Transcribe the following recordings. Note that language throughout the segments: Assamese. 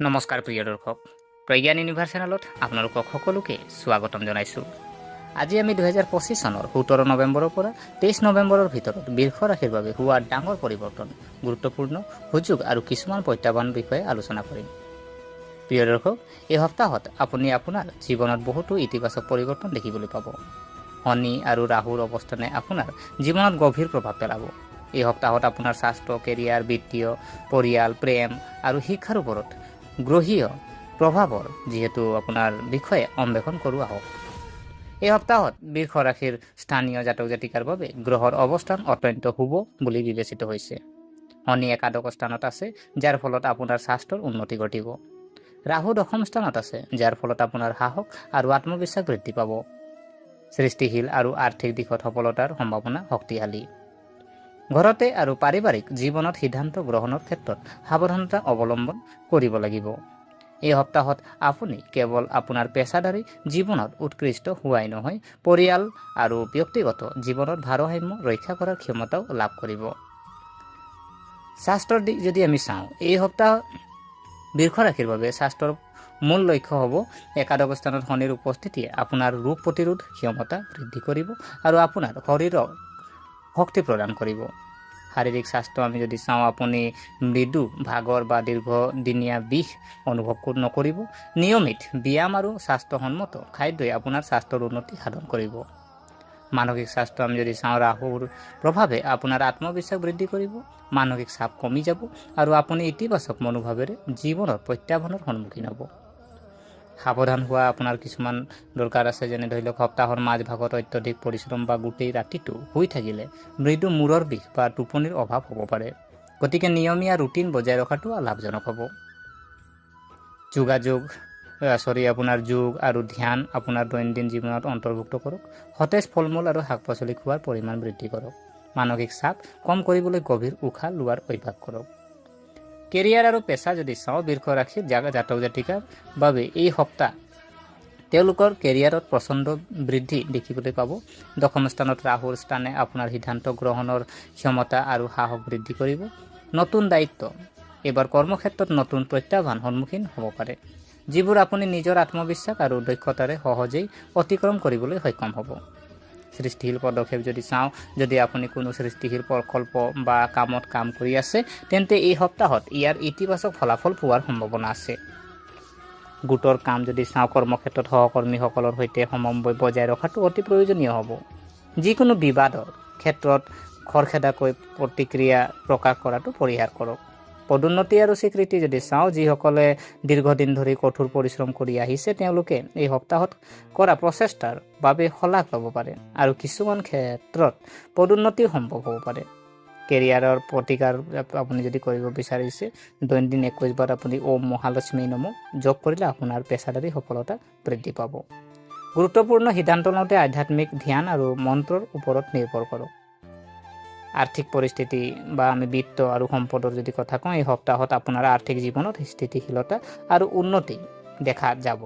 নমস্কাৰ প্ৰিয় দৰ্শক, প্ৰজ্ঞান ইউনিভাৰ্ছ চেনেলত আপোনালোকক সকলোকে স্বাগতম জনাইছোঁ। আজি আমি 2025 চনৰ 17 নৱেম্বৰৰ পৰা 23 নৱেম্বৰৰ ভিতৰত বৃষ ৰাশিৰ বাবে হোৱা ডাঙৰ পৰিৱৰ্তন, গুৰুত্বপূৰ্ণ সুযোগ আৰু কিছুমান প্ৰত্যাহ্বানৰ বিষয়ে আলোচনা কৰিম। প্ৰিয় দৰ্শক, এই সপ্তাহত আপুনি আপোনাৰ জীৱনত বহুতো ইতিবাচক পৰিৱৰ্তন দেখিবলৈ পাব। শনি আৰু ৰাহুৰ অৱস্থানে আপোনাৰ জীৱনত গভীৰ প্ৰভাৱ পেলাব। এই সপ্তাহত আপোনাৰ স্বাস্থ্য, কেৰিয়াৰ, বিত্তীয়, পৰিয়াল, প্ৰেম আৰু শিক্ষাৰ ওপৰত গ্ৰহীয় প্ৰভাৱৰ যিহেতু আপোনাৰ বিষয়ে অন্বেষণ কৰোঁ আহক। এই সপ্তাহত বৃষ ৰাশিৰ স্থানীয় জাতক জাতিকাৰ বাবে গ্ৰহৰ অৱস্থান অত্যন্ত শুভ বুলি বিবেচিত হৈছে। শনি একাদশ স্থানত আছে, যাৰ ফলত আপোনাৰ স্বাস্থ্যৰ উন্নতি ঘটিব। ৰাহু দশম স্থানত আছে, যাৰ ফলত আপোনাৰ সাহস আৰু আত্মবিশ্বাস বৃদ্ধি পাব। সৃষ্টিশীল আৰু আৰ্থিক দিশত সফলতাৰ সম্ভাৱনা শক্তিশালী। ঘৰতে আৰু পাৰিবাৰিক জীৱনত সিদ্ধান্ত গ্ৰহণৰ ক্ষেত্ৰত সাৱধানতা অৱলম্বন কৰিব লাগিব। এই সপ্তাহত আপুনি কেৱল আপোনাৰ পেছাদাৰী জীৱনত উৎকৃষ্ট হোৱাই নহয়, পৰিয়াল আৰু ব্যক্তিগত জীৱনত ভাৰসাম্য ৰক্ষা কৰাৰ ক্ষমতাও লাভ কৰিব। স্বাস্থ্যৰ দিশ যদি আমি চাওঁ, এই সপ্তাহ বৃষ ৰাশিৰ বাবে স্বাস্থ্যৰ মূল লক্ষ্য হ'ব একাদশ স্থানত শনিৰ উপস্থিতিয়ে আপোনাৰ ৰোগ প্ৰতিৰোধ ক্ষমতা বৃদ্ধি কৰিব আৰু আপোনাৰ শৰীৰক শক্তি প্ৰদান কৰিব। শাৰীৰিক স্বাস্থ্য আমি যদি চাওঁ, আপুনি মৃদু ভাগৰ বা দীৰ্ঘদিনীয়া বিষ অনুভৱ নকৰিব। নিয়মিত ব্যায়াম আৰু স্বাস্থ্যসন্মত খাদ্যই আপোনাৰ স্বাস্থ্যৰ উন্নতি সাধন কৰিব। মানসিক স্বাস্থ্য আমি যদি চাওঁ, ৰাহুৰ প্ৰভাৱে আপোনাৰ আত্মবিশ্বাস বৃদ্ধি কৰিব, মানসিক চাপ কমি যাব আৰু আপুনি ইতিবাচক মনোভাৱেৰে জীৱনৰ প্ৰত্যাহ্বানৰ সন্মুখীন হ'ব। সাৱধান হোৱা আপোনাৰ কিছুমান দৰকাৰ আছে, যেনে ধৰি লওক সপ্তাহৰ মাজভাগত অত্যধিক পৰিশ্ৰম বা গোটেই ৰাতিটো শুই থাকিলে মৃদু মূৰৰ বিষ বা টোপনিৰ অভাৱ হ'ব পাৰে। গতিকে নিয়মীয়া ৰুটিন বজাই ৰখাটো লাভজনক হ'ব। আপোনাৰ যোগ আৰু ধ্যান আপোনাৰ দৈনন্দিন জীৱনত অন্তৰ্ভুক্ত কৰক। সতেজ ফল মূল আৰু শাক পাচলি খোৱাৰ পৰিমাণ বৃদ্ধি কৰক। মানসিক চাপ কম কৰিবলৈ গভীৰ উশাহ লোৱাৰ অভ্যাস কৰক। কেৰিয়াৰ আৰু পেছা যদি চাওঁ, বৃষ ৰাশিৰ জাতক জাতিকাৰ বাবে এই সপ্তাহ তেওঁলোকৰ কেৰিয়াৰত প্ৰচণ্ড বৃদ্ধি দেখিবলৈ পাব। দশম স্থানত ৰাহুৰ স্থানে আপোনাৰ সিদ্ধান্ত গ্ৰহণৰ ক্ষমতা আৰু সাহস বৃদ্ধি কৰিব। নতুন দায়িত্ব, এইবাৰ কৰ্মক্ষেত্ৰত নতুন প্ৰত্যাহ্বান সন্মুখীন হ'ব পাৰে, যিবোৰ আপুনি নিজৰ আত্মবিশ্বাস আৰু দক্ষতাৰে সহজেই অতিক্ৰম কৰিবলৈ সক্ষম হ'ব। সৃষ্টিশীল পদক্ষেপ যদি চাওঁ, যদি আপুনি কোনো সৃষ্টিশীল প্ৰকল্প বা কামত কাম কৰি আছে, তেন্তে এই সপ্তাহত ইয়াৰ ইতিবাচক ফলাফল পোৱাৰ সম্ভাৱনা আছে। গোটৰ কাম যদি চাওঁ, কৰ্মক্ষেত্ৰত সহকৰ্মীসকলৰ সৈতে সমন্বয় বজাই ৰখাটো অতি প্ৰয়োজনীয় হ'ব। যিকোনো বিবাদৰ ক্ষেত্ৰত খৰখেদাকৈ প্ৰতিক্ৰিয়া প্ৰকাশ কৰাটো পৰিহাৰ কৰক। পদোন্নতি আৰু স্বীকৃতি যদি চাওঁ, যিসকলে দীৰ্ঘদিন ধৰি কঠোৰ পৰিশ্ৰম কৰি আহিছে, তেওঁলোকে এই সপ্তাহত কৰা প্ৰচেষ্টাৰ বাবে শলাগ ল'ব পাৰে আৰু কিছুমান ক্ষেত্ৰত পদোন্নতি সম্ভৱ হ'ব পাৰে। কেৰিয়াৰৰ প্ৰতিকাৰ আপুনি যদি কৰিব বিচাৰিছে, দৈনন্দিন 21 বাৰ আপুনি ওম মহালক্ষ্মী নমঃ জপ কৰিলে আপোনাৰ পেছাদাৰী সফলতা বৃদ্ধি পাব। গুৰুত্বপূৰ্ণ সিদ্ধান্ত লওঁতে আধ্যাত্মিক ধ্যান আৰু মন্ত্ৰৰ ওপৰত নিৰ্ভৰ কৰক। আৰ্থিক পৰিস্থিতি বা আমি বিত্ত আৰু সম্পদৰ যদি কথা কওঁ, এই সপ্তাহত আপোনাৰ আৰ্থিক জীৱনত স্থিতিশীলতা আৰু উন্নতি দেখা যাব।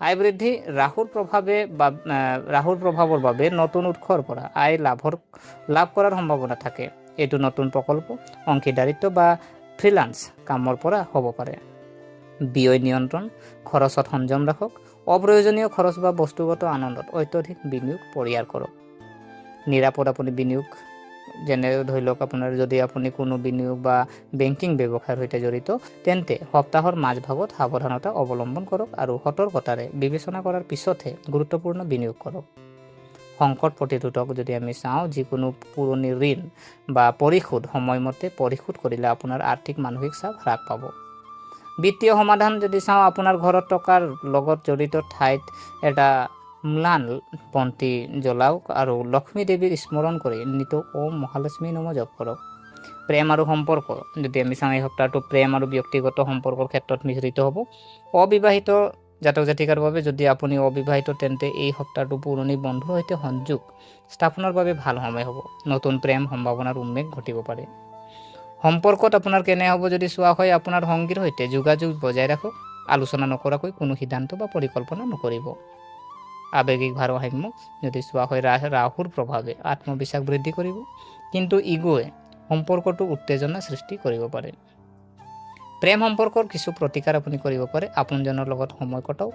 আয় বৃদ্ধি, ৰাহুৰ প্ৰভাৱৰ বাবে নতুন উৎসৰ পৰা আয় লাভ কৰাৰ সম্ভাৱনা থাকে। এইটো নতুন প্ৰকল্প, অংশীদাৰিত্ব বা ফ্ৰিলান্স কামৰ পৰা হ'ব পাৰে। ব্যয় নিয়ন্ত্ৰণ, খৰচত সংযম ৰাখক। অপ্ৰয়োজনীয় খৰচ বা বস্তুগত আনন্দত অত্যধিক বিনিয়োগ পৰিহাৰ কৰক। নিৰাপদ আপুনি বিনিয়োগ, যেনে ধৰি লওক আপোনাৰ যদি আপুনি কোনো বিনিয়োগ বা বেংকিং ব্যৱসায়ৰ সৈতে জড়িত, তেন্তে সপ্তাহৰ মাজভাগত সাৱধানতা অৱলম্বন কৰক আৰু সতৰ্কতাৰে বিবেচনা কৰাৰ পিছতহে গুৰুত্বপূৰ্ণ বিনিয়োগ কৰক। সংকট প্ৰতিৰোধক যদি আমি চাওঁ, যিকোনো পুৰণি ঋণ বা পৰিশোধ সময়মতে পৰিশোধ কৰিলে আপোনাৰ আৰ্থিক মানসিক চাপ হ্ৰাস পাব। বিত্তীয় সমাধান যদি চাওঁ, আপোনাৰ ঘৰত টকাৰ লগত জড়িত ঠাইত এটা ম্লান বন্তি জ্বলাওক আৰু লক্ষ্মী দেৱীৰ স্মৰণ কৰি নিতৌ ওম মহালক্ষ্মী নমঃ জপ কৰক। প্ৰেম আৰু সম্পৰ্ক যদি আমি চাওঁ, এই সপ্তাহটো প্ৰেম আৰু ব্যক্তিগত সম্পৰ্কৰ ক্ষেত্ৰত মিশ্ৰিত হ'ব। অবিবাহিত জাতক জাতিকাৰ বাবে যদি আপুনি অবিবাহিত, তেন্তে এই সপ্তাহটো পুৰণি বন্ধুৰ সৈতে সংযোগ স্থাপনৰ বাবে ভাল সময় হ'ব। নতুন প্ৰেম সম্ভাৱনাৰ উন্মেষ ঘটিব পাৰে। সম্পৰ্কত আপোনাৰ কেনে হ'ব যদি চোৱা হয়, আপোনাৰ সংগীৰ সৈতে যোগাযোগ বজাই ৰাখক। আলোচনা নকৰাকৈ কোনো সিদ্ধান্ত বা পৰিকল্পনা নকৰিব। আৱেগিক ভাৰসাম্য যদি চোৱা হয়, ৰাহুৰ প্ৰভাৱে আত্মবিশ্বাস বৃদ্ধি কৰিব, কিন্তু ইগোৱে সম্পৰ্কটো উত্তেজনা সৃষ্টি কৰিব পাৰে। প্ৰেম সম্পৰ্কৰ কিছু প্ৰতিকাৰ আপুনি কৰিব পাৰে। আপোনজনৰ লগত সময় কটাওক।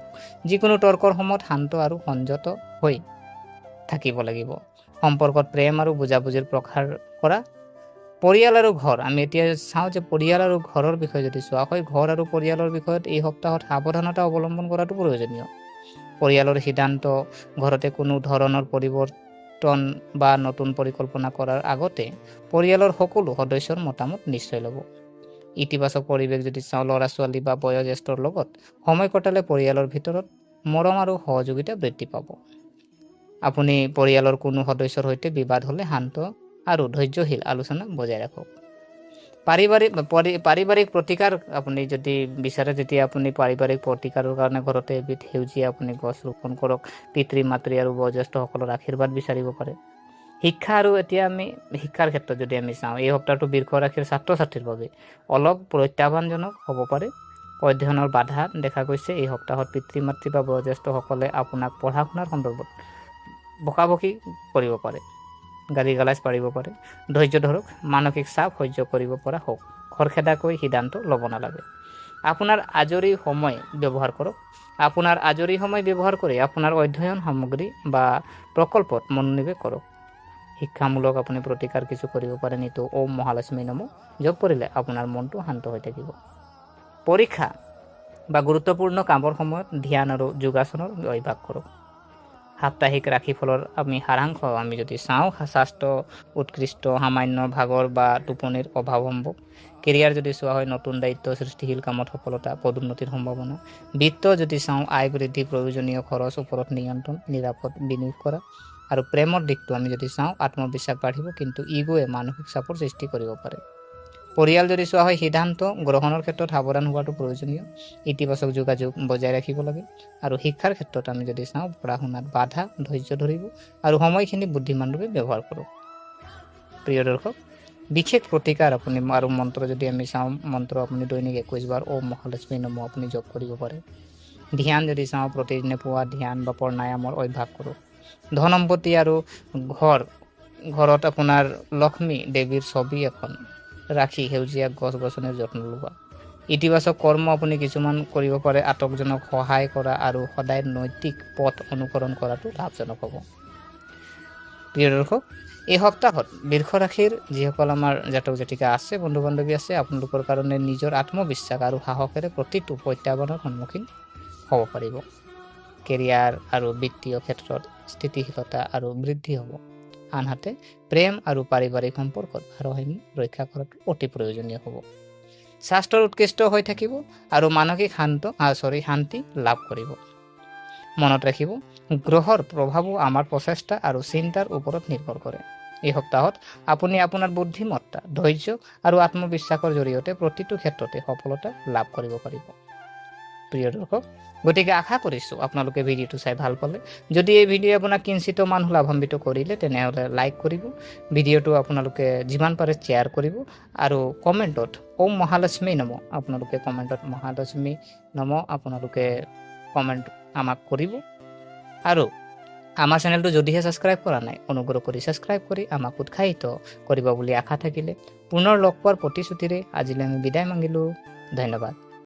যিকোনো তৰ্কৰ সময়ত শান্ত আৰু সংযত হৈ থাকিব লাগিব। সম্পৰ্কত প্ৰেম আৰু বুজাবুজিৰ প্ৰসাৰ কৰা। পৰিয়াল আৰু ঘৰ, আমি এতিয়া চাওঁ যে পৰিয়াল আৰু ঘৰৰ বিষয়ে যদি চোৱা হয়, ঘৰ আৰু পৰিয়ালৰ বিষয়ত এই সপ্তাহত সাৱধানতা অৱলম্বন কৰাটো প্ৰয়োজনীয়। পৰিয়ালৰ সিদ্ধান্ত, ঘৰতে কোনো ধৰণৰ পৰিৱৰ্তন বা নতুন পৰিকল্পনা কৰাৰ আগতে পৰিয়ালৰ সকলো সদস্যৰ মতামত নিশ্চয় ল'ব। ইতিবাচক পৰিৱেশ যদি চাওঁ, ল'ৰা ছোৱালী বা বয়োজ্যেষ্ঠৰ লগত সময় কটালে পৰিয়ালৰ ভিতৰত মৰম আৰু সহযোগিতা বৃদ্ধি পাব। আপুনি পৰিয়ালৰ কোনো সদস্যৰ সৈতে বিবাদ হ'লে শান্ত আৰু ধৈৰ্যশীল আলোচনা বজাই ৰাখক। পাৰিবাৰিক প্ৰতিকাৰ আপুনি যদি বিচাৰে, তেতিয়া আপুনি পাৰিবাৰিক প্ৰতিকাৰৰ কাৰণে ঘৰতে এবিধ সেউজীয়া আপুনি গছ ৰোপণ কৰক। পিতৃ মাতৃ আৰু বয়োজ্যেষ্ঠসকলৰ আশীৰ্বাদ বিচাৰিব পাৰে। শিক্ষা আৰু এতিয়া আমি শিক্ষাৰ ক্ষেত্ৰত যদি আমি চাওঁ, এই সপ্তাহটো বৃষ ৰাশিৰ ছাত্ৰ ছাত্ৰীৰ বাবে অলপ প্ৰত্যাহ্বানজনক হ'ব পাৰে। অধ্যয়নৰ বাধা দেখা গৈছে। এই সপ্তাহত পিতৃ মাতৃ বা বয়োজ্যেষ্ঠসকলে আপোনাক পঢ়া শুনাৰ সন্দৰ্ভত বকাবকি কৰিব পাৰে, গালি গালাজ পাৰিব পাৰে। ধৈৰ্য ধৰক, মানসিক চাপ সহ্য কৰিব পৰা হওক। খৰখেদাকৈ সিদ্ধান্ত ল'ব নালাগে। আপোনাৰ আজৰি সময় ব্যৱহাৰ কৰক। আপোনাৰ আজৰি সময় ব্যৱহাৰ কৰি আপোনাৰ অধ্যয়ন সামগ্ৰী বা প্ৰকল্পত মনোনিৱেশ কৰক। শিক্ষামূলক আপুনি প্ৰতিকাৰ কিছু কৰিব পাৰে। নিতৌ ওম মহালক্ষ্মী নমঃ জপ কৰিলে আপোনাৰ মনটো শান্ত হৈ থাকিব। পৰীক্ষা বা গুৰুত্বপূৰ্ণ কামৰ সময়ত ধ্যান আৰু যোগাসনৰ অভ্যাস কৰক। সাপ্তাহিক ৰাশিফলৰ আমি সাৰাংশ আমি যদি চাওঁ, স্বাস্থ্য উৎকৃষ্ট, সামান্য ভাগৰ বা টোপনিৰ অভাৱ সম্ভৱ। কেৰিয়াৰ যদি চোৱা হয়, নতুন দায়িত্ব, সৃষ্টিশীল কামত সফলতা, পদোন্নতিৰ সম্ভাৱনা। বিত্ত যদি চাওঁ, আয় বৃদ্ধি, প্ৰয়োজনীয় খৰচ ওপৰত নিয়ন্ত্ৰণ, নিৰাপদ বিনিয়োগ কৰা। আৰু প্ৰেমৰ দিশটো আমি যদি চাওঁ, আত্মবিশ্বাস বাঢ়িব, কিন্তু ইগোৱে মানসিক চাপৰ সৃষ্টি কৰিব পাৰে। পৰিয়াল যদি চোৱা হয়, সিদ্ধান্ত গ্ৰহণৰ ক্ষেত্ৰত সাৱধান হোৱাটো প্ৰয়োজনীয়। ইতিবাচক যোগাযোগ বজাই ৰাখিব লাগে। আৰু শিক্ষাৰ ক্ষেত্ৰত আমি যদি চাওঁ, পঢ়া শুনাত বাধা ধৈৰ্য ধৰিব আৰু সময়খিনি বুদ্ধিমানভাৱে ব্যৱহাৰ কৰক। প্ৰিয় দৰ্শক, বিশেষ প্ৰতিকাৰ আপুনি আৰু মন্ত্ৰ যদি আমি চাওঁ, মন্ত্ৰ আপুনি দৈনিক 21 বাৰ ওম মহালক্ষ্মী নমঃ আপুনি জপ কৰিব পাৰে। ধ্যান যদি চাওঁ, প্ৰতিদিনে পুৱা ধ্যান বা প্ৰণায়ামৰ অভ্যাস কৰক। ধন সম্পত্তি আৰু ঘৰত আপোনাৰ লক্ষ্মী দেৱীৰ ছবি এখন ৰাখি সেউজীয়া গছ গছনিৰ যত্ন লোৱা। ইতিবাচক কৰ্ম আপুনি কিছুমান কৰিব পাৰে। আটকজনক সহায় কৰা আৰু সদায় নৈতিক পথ অনুসৰণ কৰাটো লাভজনক হ'ব। প্ৰিয় দৰ্শক, এই সপ্তাহত বৃষ ৰাশিৰ যিসকল আমাৰ জাতক জাতিকা আছে, বন্ধু বান্ধৱী আছে, আপোনালোকৰ কাৰণে নিজৰ আত্মবিশ্বাস আৰু সাহসেৰে প্ৰতিটো প্ৰত্যাহ্বানৰ সন্মুখীন হ'ব পাৰিব। কেৰিয়াৰ আৰু বিত্তীয় ক্ষেত্ৰত স্থিতিশীলতা আৰু বৃদ্ধি হ'ব। আনহাতে প্ৰেম আৰু পাৰিবাৰিক সম্পৰ্কত ভাৰসাম্য ৰক্ষা কৰাটো অতি প্ৰয়োজনীয় হ'ব। স্বাস্থ্যৰ উৎকৃষ্ট হৈ থাকিব আৰু মানসিক শান্তি লাভ কৰিব। মনত ৰাখিব, গ্ৰহৰ প্ৰভাৱো আমাৰ প্ৰচেষ্টা আৰু চিন্তাৰ ওপৰত নিৰ্ভৰ কৰে। এই সপ্তাহত আপুনি আপোনাৰ বুদ্ধিমত্তা, ধৈৰ্য আৰু আত্মবিশ্বাসৰ জৰিয়তে প্ৰতিটো ক্ষেত্ৰতে সফলতা লাভ কৰিব পাৰিব। প্ৰিয় দৰ্শক, গতিকে আশা কৰিছোঁ আপোনালোকে ভিডিঅ'টো চাই ভাল পালে। যদি এই ভিডিঅ' আপোনাক কিঞ্চিত মানুহ লাভান্বিত কৰিলে, তেনেহ'লে লাইক কৰিব। ভিডিঅ'টো আপোনালোকে যিমান পাৰে শ্বেয়াৰ কৰিব আৰু কমেণ্টত ওম মহালক্ষ্মী নমঃ আপোনালোকে কমেণ্টত মহালক্ষ্মী নমঃ আপোনালোকে কমেণ্ট আমাক কৰিব। আৰু আমাৰ চেনেলটো যদিহে ছাবস্ক্ৰাইব কৰা নাই, অনুগ্ৰহ কৰি ছাবস্ক্ৰাইব কৰি আমাক উৎসাহিত কৰিব বুলি আশা থাকিলে। পুনৰ লগ পোৱাৰ প্ৰতিশ্ৰুতিৰে আজিলৈ আমি বিদায় মাগিলোঁ। ধন্যবাদ।